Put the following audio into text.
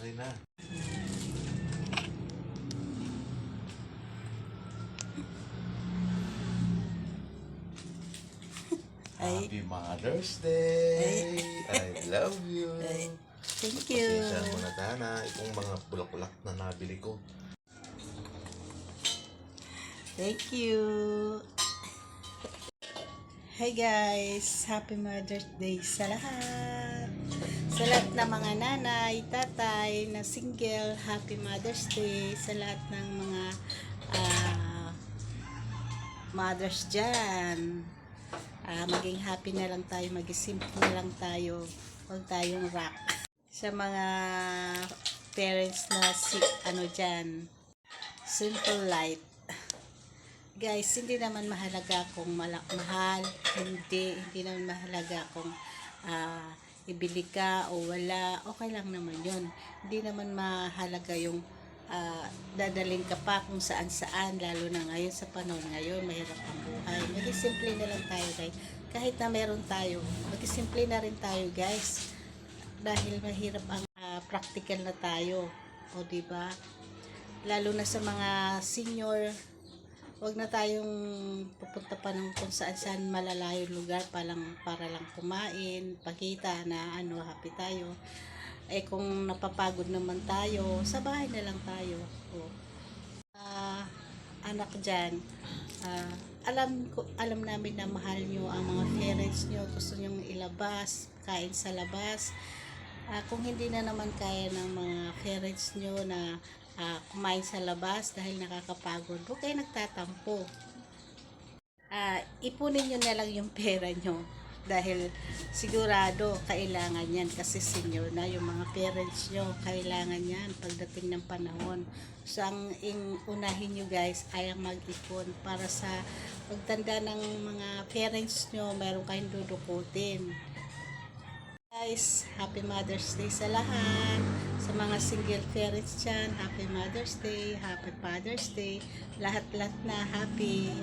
Sari na. Happy Mother's Day! I love you! Thank you. Pasensya mo na Dana, itong mga bulak-bulak na nabili ko. Thank you. Hi guys, Happy Mother's Day sa lahat. Sa lahat ng mga nanay, tatay na single, Happy Mother's Day. Sa lahat ng mga mothers dyan. Maging happy na lang tayo, maging simple na lang tayo. Huwag tayong rock. Sa mga parents na dyan, simple life. Guys, hindi naman mahalaga kung mahal, hindi naman mahalaga kung ibili ka o wala, okay lang naman yun. Hindi naman mahalaga yung dadalhin ka pa kung saan-saan, lalo na ngayon sa panahon ngayon, mahirap ang buhay. Maging simple na lang tayo guys. Kahit na meron tayo, maging simple na rin tayo guys. Dahil mahirap ang practical na tayo. O diba? Lalo na sa mga senior, wag na tayong pupunta pa ng kung saan-saan malalayong lugar para lang kumain, pakita na happy tayo. Kung napapagod naman tayo, sa bahay na lang tayo. Anak dyan, alam namin na mahal nyo ang mga parents nyo, gusto nyo ilabas, kain sa labas. Kung hindi na naman kaya ng mga parents nyo na kumain sa labas dahil nakakapagod, huwag kayo nagtatampo. Ipunin nyo na lang yung pera nyo dahil sigurado kailangan yan kasi senior na yung mga parents nyo, kailangan yan pagdating ng panahon. So ang unahin nyo guys ay ang mag-ipon para sa pagtanda ng mga parents nyo, meron kayong dudukutin. Guys, Happy Mother's Day sa lahat. Sa mga single parents dyan, Happy Mother's Day, Happy Father's Day, lahat-lahat na happy.